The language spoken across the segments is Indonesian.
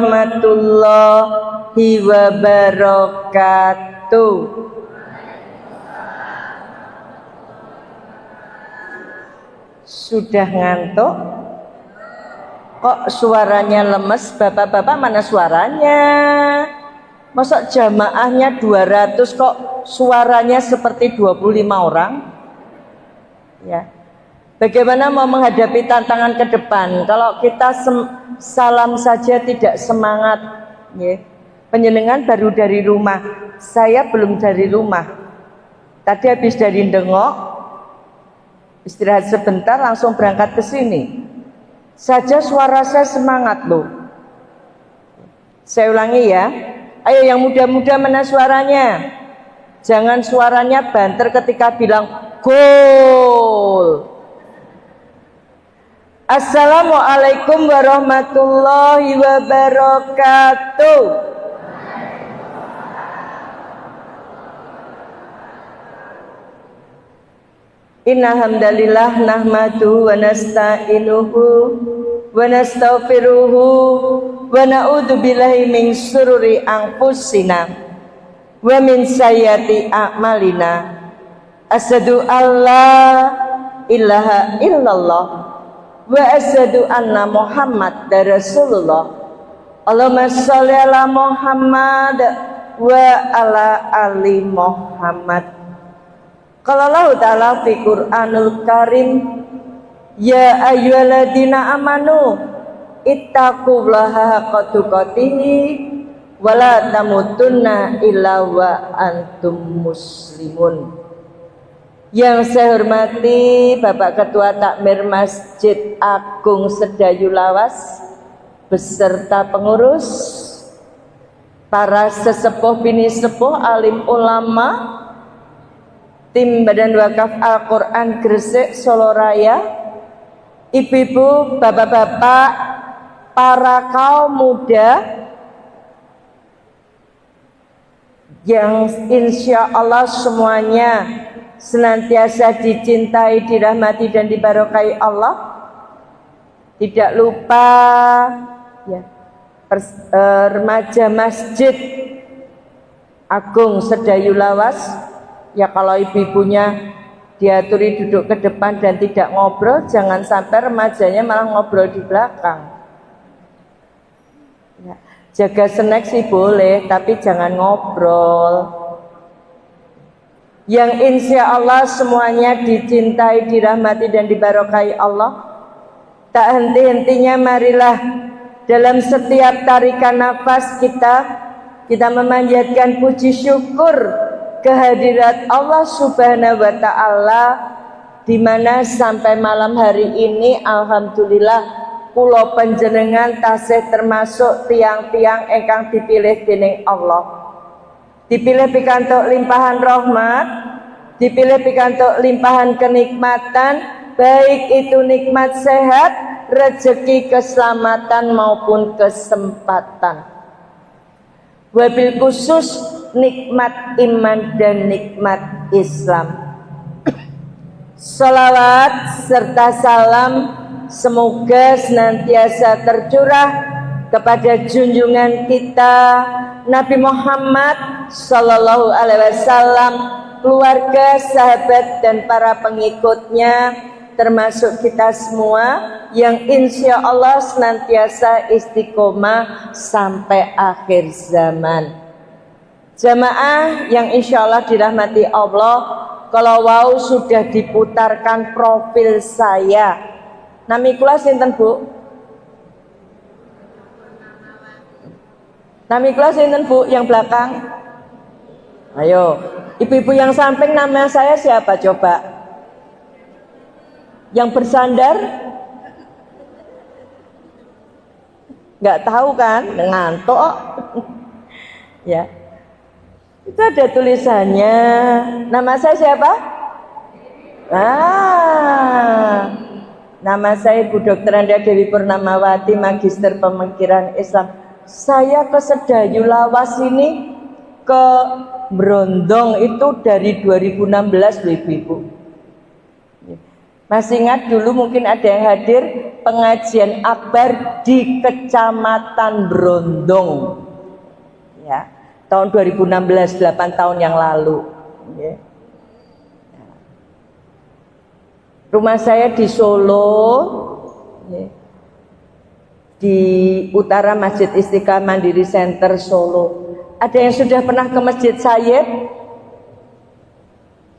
warahmatullahi wabarakatuh. Sudah ngantuk? Kok suaranya lemes? Bapak-bapak mana suaranya? Masa jamaahnya 200 kok suaranya seperti 25 orang? Ya. Bagaimana mau menghadapi tantangan ke depan kalau kita salam saja tidak semangat, ya. Panjenengan baru dari rumah, saya belum dari rumah. Tadi habis dari Dengok, istirahat sebentar langsung berangkat ke sini. Saja suara saya semangat loh. Saya ulangi ya. Ayo yang muda-muda mana suaranya? Jangan suaranya banter ketika bilang gol. Assalamualaikum warahmatullahi wabarakatuh. Inna hamdalillah nahmaduhu wa nasta'inuhu wa nastaghfiruhu wa na'udzu billahi min syururi anfusina wa min sayyiati a'malina. Asyhadu alla ilaha illallah wa asyhadu anna Muhammad Rasulullah. Allahumma sholli ala Muhammad wa ala ali Muhammad. Qala Allah Ta'ala fi Qur'anul Karim, ya ayyuhalladzina amanu ittaqullaha haqqa tuqatih wa la tamutunna illa wa antum muslimun. Yang saya hormati Bapak Ketua Takmir Masjid Agung Sedayu Lawas beserta pengurus, para sesepuh bini sepuh, alim ulama, tim Badan Wakaf Al-Quran Gresik Solo Raya, ibu-ibu, bapak-bapak, para kaum muda yang insya Allah semuanya senantiasa dicintai, dirahmati dan dibarokai Allah. Tidak lupa ya, remaja Masjid Agung Sedayu Lawas, ya kalau ibu-ibunya diaturi duduk ke depan dan tidak ngobrol, jangan sampai remajanya malah ngobrol di belakang. Ya, jaga snack sih boleh, tapi jangan ngobrol. Yang insya Allah semuanya dicintai, dirahmati dan dibarokai Allah. Tak henti-hentinya marilah dalam setiap tarikan nafas kita memanjatkan puji syukur kehadirat Allah Subhanahu wa Ta'ala, di mana sampai malam hari ini alhamdulillah kula panjenengan tasih termasuk tiang-tiang ingkang dipilih dening Allah. Dipilih pikantuk limpahan rahmat, dipilih pikantuk limpahan kenikmatan, baik itu nikmat sehat, rezeki, keselamatan maupun kesempatan. Wabil khusus nikmat iman dan nikmat Islam. Salawat serta salam semoga senantiasa tercurah kepada junjungan kita Nabi Muhammad Sallallahu Alaihi Wasallam, keluarga, sahabat dan para pengikutnya, termasuk kita semua yang insya Allah senantiasa istiqomah sampai akhir zaman. Jamaah yang insya Allah dirahmati Allah, kalau wau sudah diputarkan profil saya, nami kula sinten Bu? Nami kula sinten Bu yang belakang? Ayo, ibu-ibu yang samping nama saya siapa coba? Yang bersandar? Nggak tahu kan? Ngantuk. Ya. Itu ada tulisannya. Nama saya siapa? Nama saya Bu Dr. Anda Dewi Purnamawati, Magister Pemikiran Islam. Saya ke Sedayu Lawas ini, ke Brondong itu dari 2016 loh ibu-ibu. Masih ingat dulu mungkin ada yang hadir pengajian akbar di Kecamatan Brondong, ya, tahun 2016, 8 tahun yang lalu. Ya. Rumah saya di Solo, ya, di utara Masjid Istiqlal Mandiri Center Solo. Ada yang sudah pernah ke Masjid Sayyid?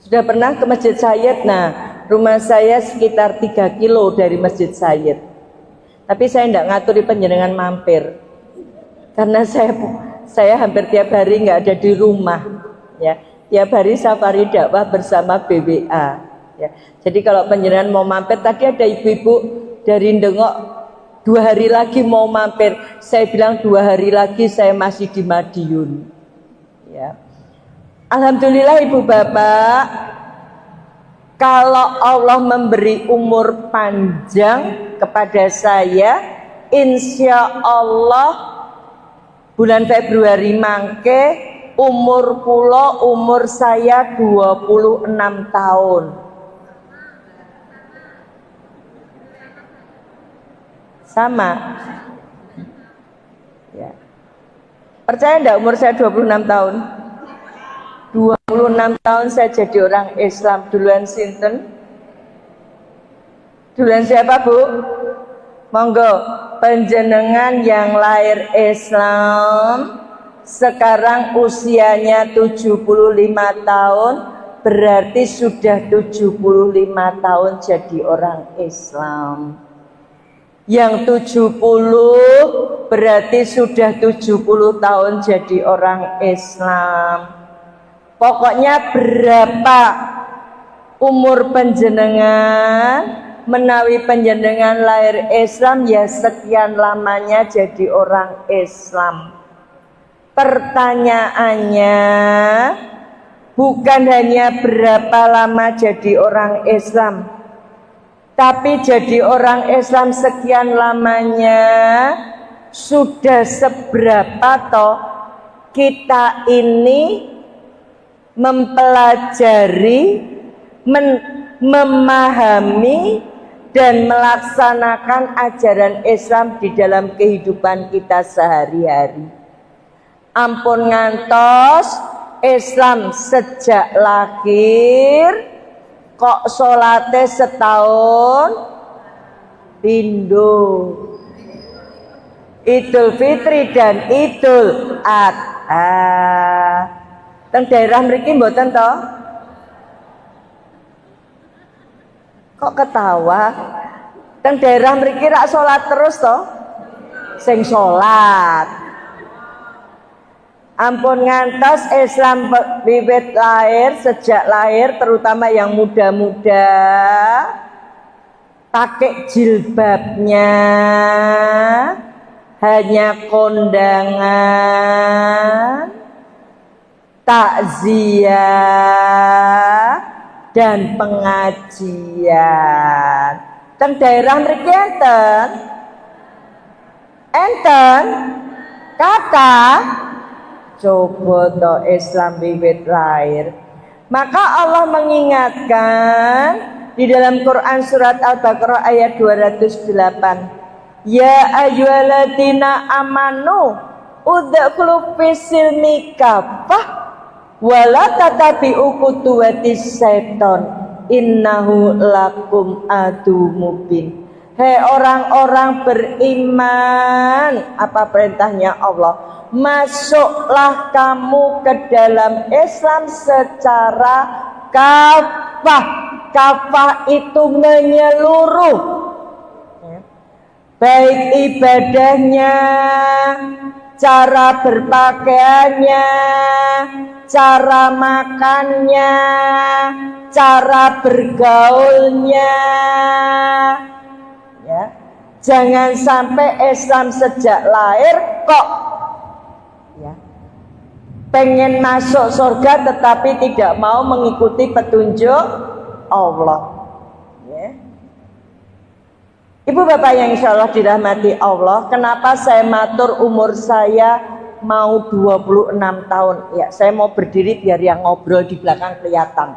Sudah pernah ke Masjid Sayyid? Nah, rumah saya sekitar 3 kilo dari Masjid Sayyid. Tapi saya tidak ngaturi penjenengan mampir, karena saya hampir tiap hari nggak ada di rumah. Ya, tiap hari safari dakwah bersama BWA. Ya, jadi kalau penjenengan mau mampir, tadi ada ibu-ibu dari Ndengok 2 hari lagi mau mampir. Saya bilang 2 hari lagi saya masih di Madiun. Ya, alhamdulillah ibu bapak, kalau Allah memberi umur panjang kepada saya, insya Allah bulan Februari mangke umur saya 26 tahun. Sama. Ya. Percaya enggak umur saya 26 tahun? 26 tahun saya jadi orang Islam. Duluan sinten? Duluan siapa, Bu? Monggo, panjenengan yang lahir Islam sekarang usianya 75 tahun, berarti sudah 75 tahun jadi orang Islam. Yang 70 berarti sudah 70 tahun jadi orang Islam. Pokoknya berapa umur panjenengan, menawi panjenengan lahir Islam, ya sekian lamanya jadi orang Islam. Pertanyaannya bukan hanya berapa lama jadi orang Islam, tapi jadi orang Islam sekian lamanya sudah seberapa toh kita ini mempelajari, memahami dan melaksanakan ajaran Islam di dalam kehidupan kita sehari-hari. Ampun ngantos Islam sejak lahir kok sholatnya setahun pindo, Idul Fitri dan Idul Adha. Teng daerah mriki mboten toh? Kok ketawa? Teng daerah mriki rak salat terus toh? Sing salat. Ampun ngantos Islam wiwit lahir, sejak lahir terutama yang muda-muda pakai jilbabnya hanya kondangan, takziah dan pengajian. Teng daerah mriki enten kata coba to Islam wiwit lahir. Maka Allah mengingatkan di dalam Quran surat Al-Baqarah ayat 208, ya ayyuhalladzina amanu udkhulu fis-silmi kafah wala tatabi'u khutuwatis syaiton innahu lakum adu mubin. Hei orang-orang beriman, apa perintahnya Allah? Masuklah kamu ke dalam Islam secara kafah. Kafah itu menyeluruh, baik ibadahnya, cara berpakaiannya, cara makannya, cara bergaulnya, ya. Jangan sampai Islam sejak lahir kok ya pengen masuk surga tetapi tidak mau mengikuti petunjuk Allah, ya. Ibu bapak yang insya Allah dirahmati Allah, kenapa saya matur umur saya mau 26 tahun? Ya, saya mau berdiri biar yang ngobrol di belakang kelihatan.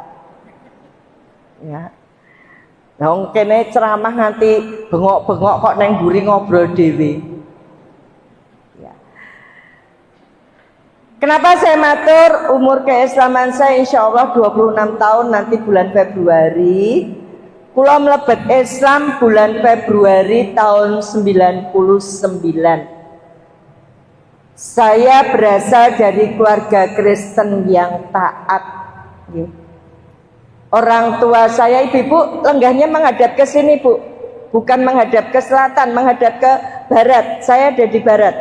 Ya. Nah, kene ceramah nanti bengok-bengok kok neng buri ngobrol dewe. Ya. Kenapa saya matur umur keislaman saya insya Allah 26 tahun nanti bulan Februari. Kula mlebet Islam bulan Februari tahun 99. Saya berasal dari keluarga Kristen yang taat. Orang tua saya, ibu lenggahnya menghadap ke sini, Bu. Bukan menghadap ke selatan, menghadap ke barat. Saya ada di barat.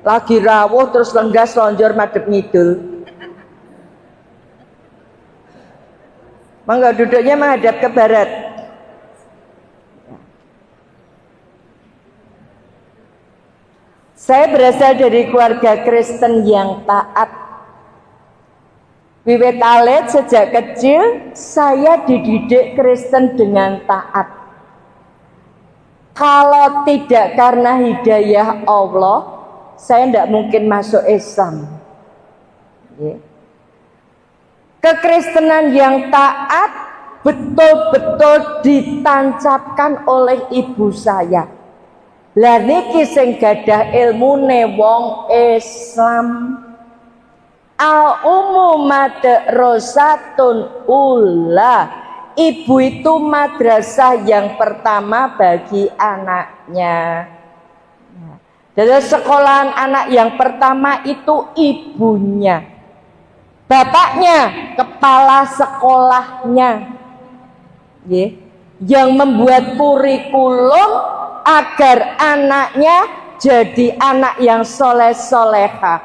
Lagi rawuh terus lenggah selonjor madhep ngidul. Mangga duduknya menghadap ke barat. Saya berasal dari keluarga Kristen yang taat. Wiwit alit sejak kecil saya dididik Kristen dengan taat. Kalau tidak karena hidayah Allah, saya tidak mungkin masuk Islam. Kekristenan yang taat betul-betul ditancapkan oleh ibu saya. Lah niki sing gadah ilmune wong Islam. Al umumate rosatun ula. Ibu itu madrasah yang pertama bagi anaknya. Dari sekolahan anak yang pertama itu ibunya. Bapaknya kepala sekolahnya. Yang membuat kurikulum agar anaknya jadi anak yang soleh-soleha,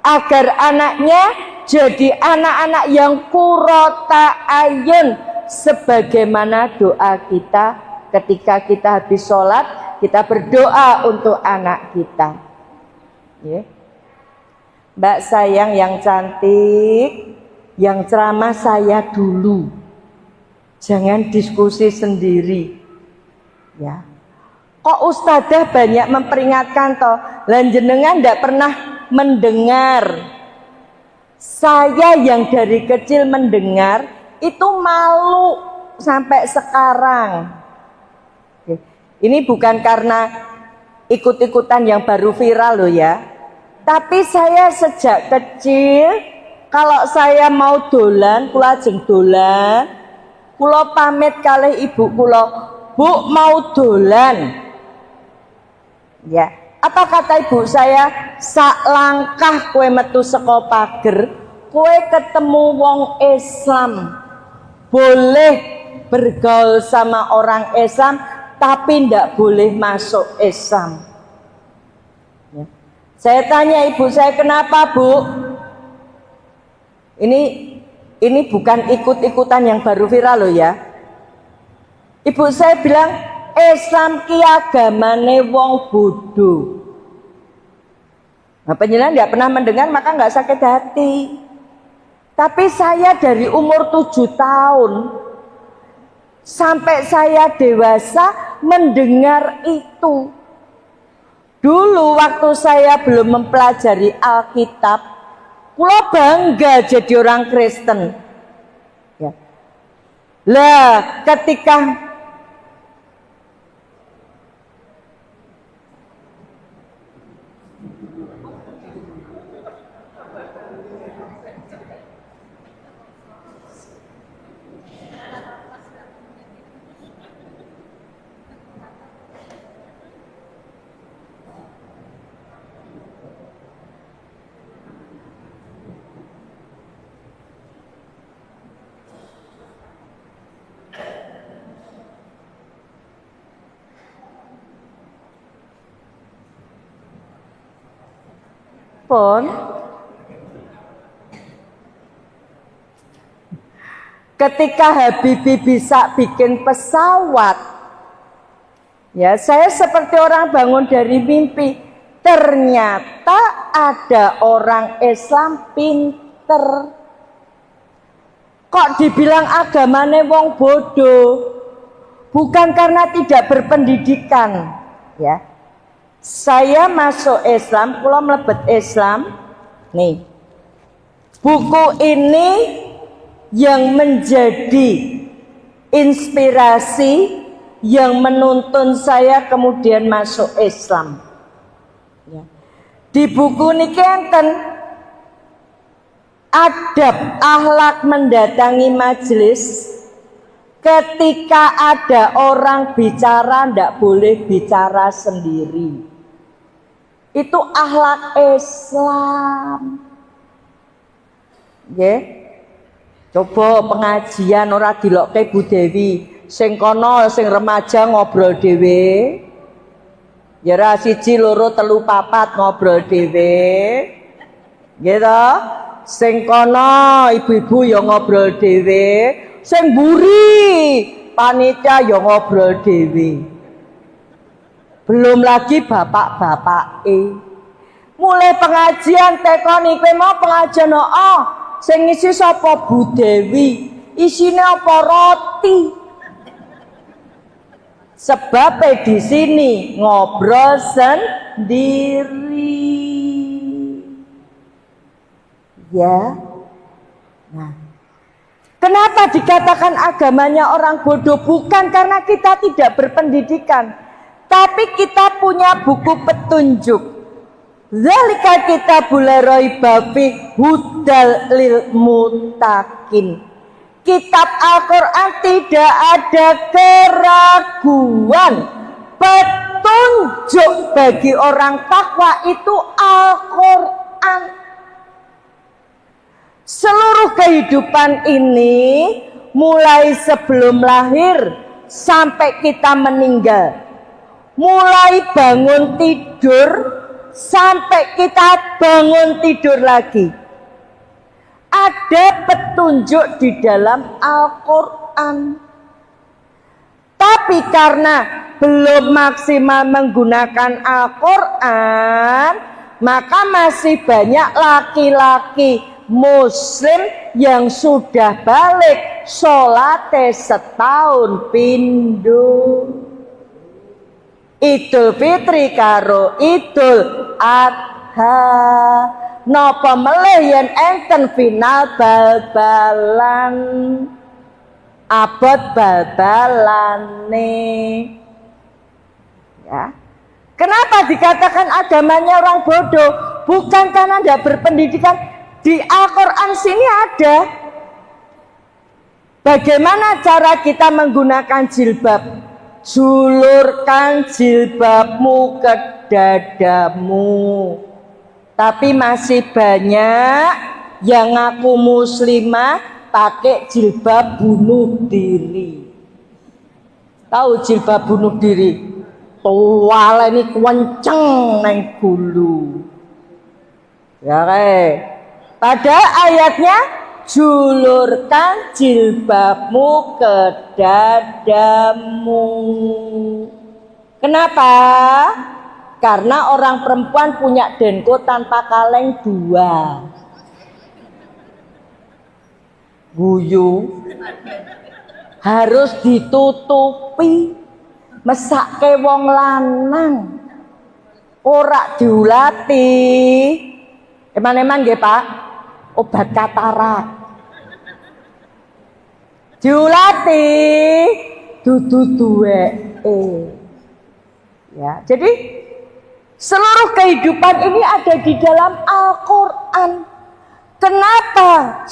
agar anaknya jadi anak-anak yang qurrata ayun, sebagaimana doa kita ketika kita habis sholat, kita berdoa untuk anak kita. Mbak sayang yang cantik, yang ceramah saya dulu, jangan diskusi sendiri, ya. Kok ustadzah banyak memperingatkan toh, lan jenengan tidak pernah mendengar. Saya yang dari kecil mendengar itu malu sampai sekarang. Ini bukan karena ikut-ikutan yang baru viral loh ya. Tapi saya sejak kecil kalau saya mau dolan, kula ajeng dolan, kula pamit kalih ibu kula, Bu mau dolan. Ya, apa kata ibu saya? Sak langkah kue metu saka pager, kue ketemu wong Islam. Boleh bergaul sama orang Islam, tapi ndak boleh masuk Islam. Ya. Saya tanya ibu saya, kenapa Bu? Ini bukan ikut-ikutan yang baru viral loh ya. Ibu saya bilang, Islam ki agamane wong bodoh. Nah, penjelasan tidak pernah mendengar maka nggak sakit hati. Tapi saya dari umur 7 tahun sampai saya dewasa mendengar itu. Dulu waktu saya belum mempelajari Alkitab, kula bangga jadi orang Kristen. Ya. Lah, ketika pun ketika Habibie bisa bikin pesawat, ya saya seperti orang bangun dari mimpi. Ternyata ada orang Islam pinter. Kok dibilang agamane wong bodoh? Bukan karena tidak berpendidikan, ya. Saya masuk Islam, kula mlebet Islam. Nih. Buku ini yang menjadi inspirasi yang menuntun saya kemudian masuk Islam. Ya. Di buku niki enten adab akhlak mendatangi majelis. Ketika ada orang bicara, ndak boleh bicara sendiri. Itu akhlak Islam. Nggih. Coba pengajian ora dilokke Bu Dewi, sing kono sing remaja ngobrol dhewe. Ya ra siji loro telu papat ngobrol dhewe. Nggih to? Sing kono ibu-ibu ya ngobrol dhewe, sing mburi panitia ya ngobrol dhewe. Belum lagi bapak-bapak mulai pengajian tekoni kowe mau pengajian sing ngisi sapa Bu Dewi, isine apa roti. Sebab di sini ngobrol sendiri. Ya. Nah, kenapa dikatakan agamanya orang bodoh? Bukan karena kita tidak berpendidikan, tapi kita punya buku petunjuk. Zalika kitabul la raiba fihi hudal lil muttaqin. Kitab Al-Quran tidak ada keraguan, petunjuk bagi orang takwa itu Al-Quran. Seluruh kehidupan ini mulai sebelum lahir sampai kita meninggal, mulai bangun tidur sampai kita bangun tidur lagi, ada petunjuk di dalam Al-Quran. Tapi karena belum maksimal menggunakan Al-Quran, maka masih banyak laki-laki Muslim yang sudah balik sholate setahun pindho. Idul Fitri karo Idul Adha, napa melih yen enten final bal-balan, abot bal-balane. Ya. Kenapa dikatakan agamanya orang bodoh? Bukan karena tidak berpendidikan. Di Al-Quran sini ada bagaimana cara kita menggunakan jilbab. Julurkan jilbabmu ke dadamu. Tapi masih banyak yang ngaku muslimah pakai jilbab bunuh diri. Tahu jilbab bunuh diri? Tuwale ini kenceng neng gulu. Ya kayak. Pada ayatnya julurkan jilbabmu ke dadamu. Kenapa? Karena orang perempuan punya denko tanpa kaleng 2. Guyu harus ditutupi, mesake wong lanang ora diulati. Eman-eman nggih Pak, obat katarak diulati dudu duweke. Ya, jadi seluruh kehidupan ini ada di dalam Al-Quran. Kenapa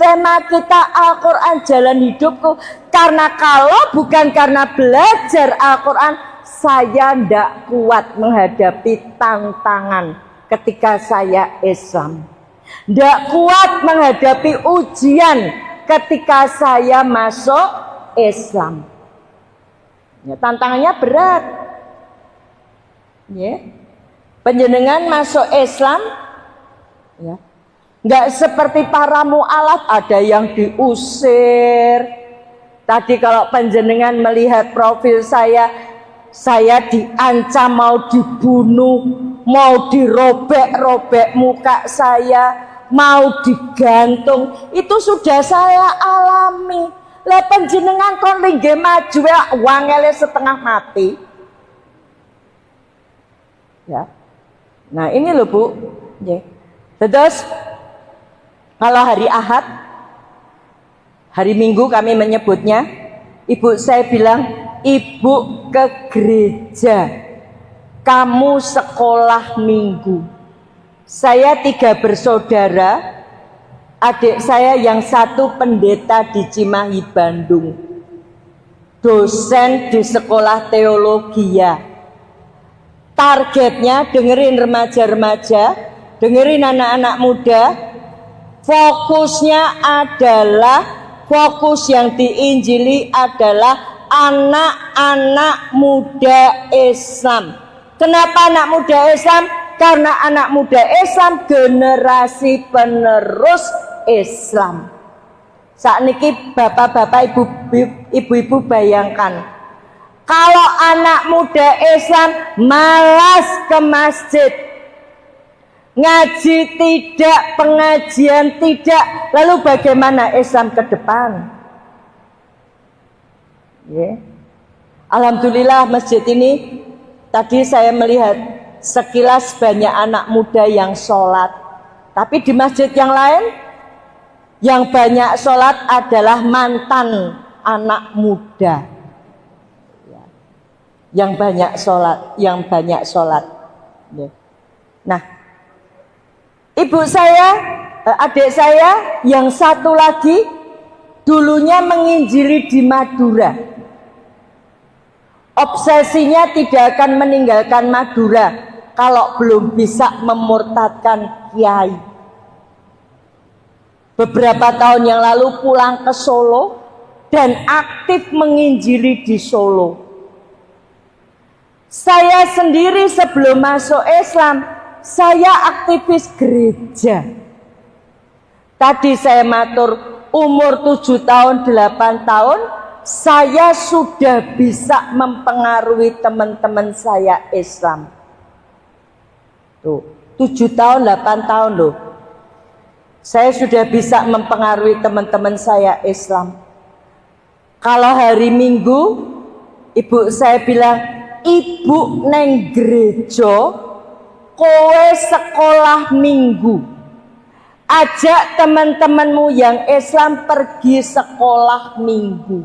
tema kita Al-Quran jalan hidupku? Karena kalau bukan karena belajar Al-Quran, saya tidak kuat menghadapi tantangan ketika saya Islam. Tidak kuat menghadapi ujian ketika saya masuk Islam. Ya, tantangannya berat. Ya. Panjenengan masuk Islam, ya, nggak seperti para mu'alaf ada yang diusir. Tadi kalau panjenengan melihat profil saya diancam mau dibunuh, mau dirobek-robek muka saya, mau digantung. Itu sudah saya alami. Lah panjenengan kon linggih maju wangele setengah mati. Ya. Nah, ini loh Bu. Ya. Terus kalau hari Ahad, hari Minggu kami menyebutnya, Ibu saya bilang, ibu ke gereja, kamu sekolah minggu. Saya 3 bersaudara, adik saya yang satu pendeta di Cimahi, Bandung, dosen di sekolah teologi ya. Targetnya dengerin remaja-remaja, dengerin anak-anak muda, fokusnya adalah, fokus yang diinjili adalah anak-anak muda Islam. Kenapa anak muda Islam? Karena anak muda Islam generasi penerus Islam. Saat niki bapak-bapak, ibu-ibu bayangkan, kalau anak muda Islam malas ke masjid, ngaji tidak, pengajian tidak, lalu bagaimana Islam ke depan? Alhamdulillah masjid ini tadi saya melihat sekilas banyak anak muda yang sholat, tapi di masjid yang lain yang banyak sholat adalah mantan anak muda, yang banyak sholat. Nah, ibu saya, adik saya yang satu lagi dulunya menginjili di Madura. Obsesinya tidak akan meninggalkan Madura kalau belum bisa memurtadkan kiai. Beberapa tahun yang lalu pulang ke Solo dan aktif menginjili di Solo. Saya sendiri sebelum masuk Islam, saya aktivis gereja. Tadi saya matur, umur 7 tahun, 8 tahun, saya sudah bisa mempengaruhi teman-teman saya Islam. Tuh, 7 tahun, 8 tahun loh. Saya sudah bisa mempengaruhi teman-teman saya Islam. Kalau hari Minggu, ibu saya bilang, ibu neng gereja, kowe sekolah minggu. Ajak teman-temanmu yang Islam pergi sekolah minggu.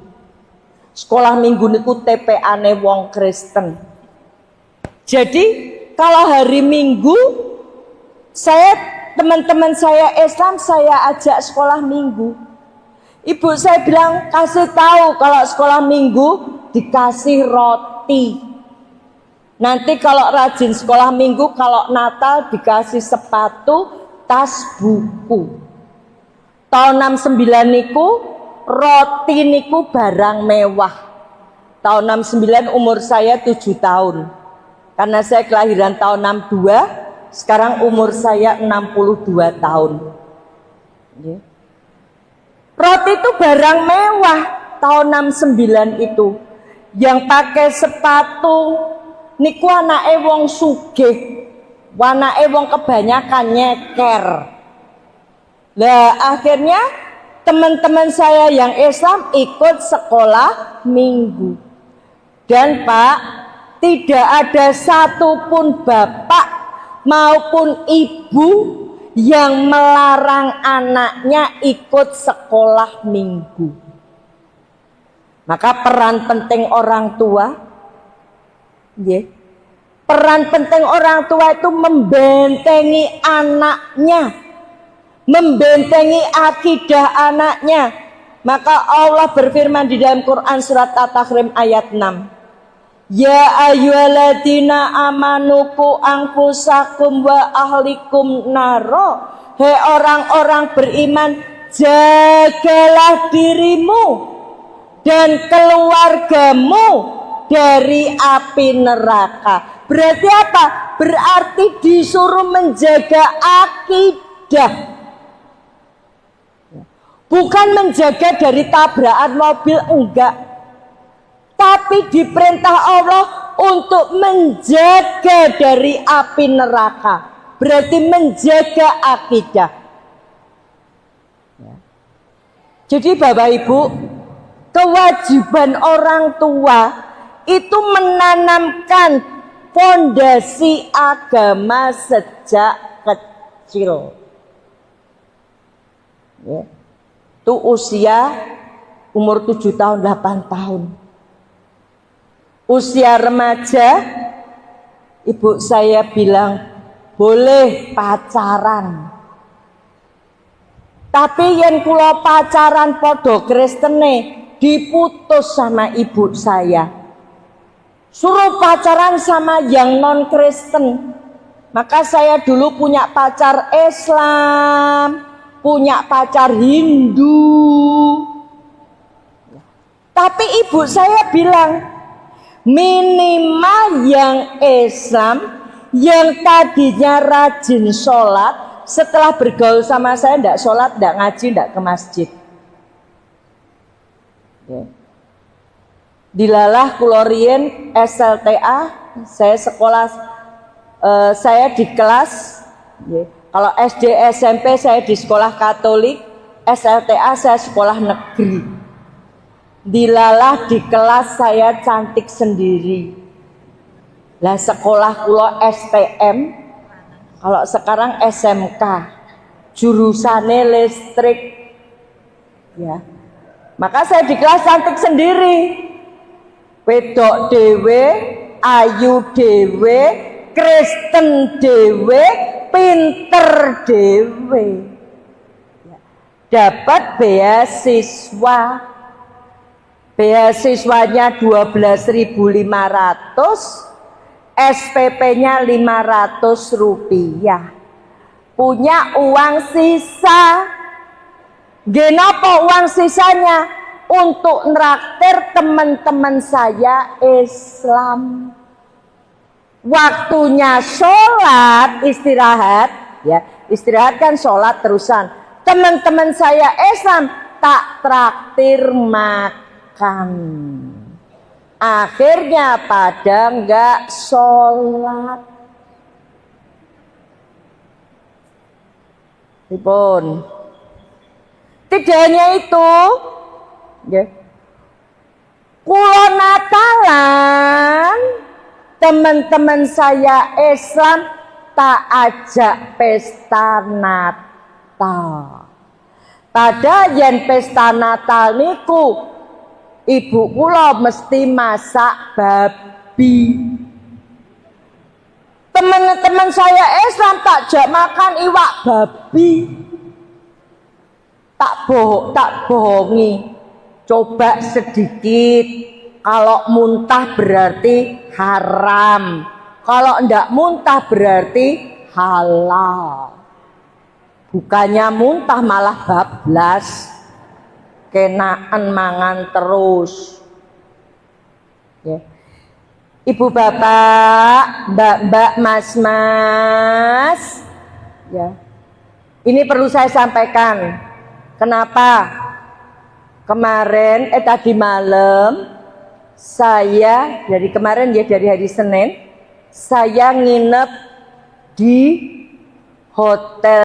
Sekolah minggu niku TPA-ne wong Kristen. Jadi kalau hari Minggu teman-teman saya Islam saya ajak sekolah minggu. Ibu saya bilang kasih tahu kalau sekolah minggu dikasih roti. Nanti kalau rajin sekolah minggu, kalau Natal dikasih sepatu, tas, buku. Tahun 69 niku roti niku barang mewah. Tahun 69 umur saya 7 tahun. Karena saya kelahiran tahun 62, sekarang umur saya 62 tahun. Roti itu barang mewah tahun 69 itu. Yang pakai sepatu niku anake wong sugih. Wanake wong kebanyakan nyeker. Lah akhirnya teman-teman saya yang Islam ikut sekolah minggu. Dan Pak, tidak ada satupun bapak maupun ibu yang melarang anaknya ikut sekolah minggu. Maka peran penting orang tua, peran penting orang tua itu membentengi anaknya, membentengi akidah anaknya. Maka Allah berfirman di dalam Quran surat At-Tahrim ayat 6. Ya ayyuhalladzina amanu qu anfusakum wa ahlikum naro. Hei orang-orang beriman, jagalah dirimu dan keluargamu dari api neraka. Berarti apa? Berarti disuruh menjaga akidah. Bukan menjaga dari tabrakan mobil, enggak. Tapi diperintah Allah untuk menjaga dari api neraka. Berarti menjaga akidah. Jadi Bapak Ibu, kewajiban orang tua itu menanamkan fondasi agama sejak kecil. Itu usia umur 7 tahun, 8 tahun. Usia remaja, ibu saya bilang, boleh pacaran. Tapi yen kula pacaran podo Kristene, diputus sama ibu saya. Suruh pacaran sama yang non Kristen. Maka saya dulu punya pacar Islam, punya pacar Hindu. Tapi ibu saya bilang, minimal yang Islam, yang tadinya rajin sholat, setelah bergaul sama saya tidak sholat, tidak ngaji, tidak ke masjid. Dilalah kulorien SLTA, saya sekolah, saya di kelas, kalau SD SMP saya di sekolah Katolik, SLTA saya sekolah negeri. Dilalah di kelas saya cantik sendiri. Lah sekolah kula STM, kalau sekarang SMK, jurusannya listrik. Ya. Maka saya di kelas cantik sendiri. Wedok dewe, ayu dewe, Kristen dewe, pinter dewe. Ya. Dapat beasiswa. Beasiswanya 12.500, SPP-nya 500 rupiah. Punya uang sisa. Kenapa uang sisanya? Untuk nraktir teman-teman saya Islam. Waktunya sholat, istirahat, ya istirahat kan sholat terusan. Teman-teman saya Islam tak traktir makan. Akhirnya pada enggak sholat. Ripun. Tidak hanya itu, ya. Kulo Natalan, teman-teman saya Islam tak ajak pesta Natal. Pada yen pesta Natal niku ibu kula mesti masak babi. Teman-teman saya Islam tak jak makan iwak babi. Tak bohongi. Coba sedikit. Kalau muntah berarti haram. Kalau ndak muntah berarti halal. Bukannya muntah malah bablas. Kenaan mangan terus. Ya. Ibu bapak, mbak-mbak, mas-mas, ya. Ini perlu saya sampaikan. Kenapa? Kemarin, tadi malam, saya dari kemarin ya dari hari Senin, saya nginep di hotel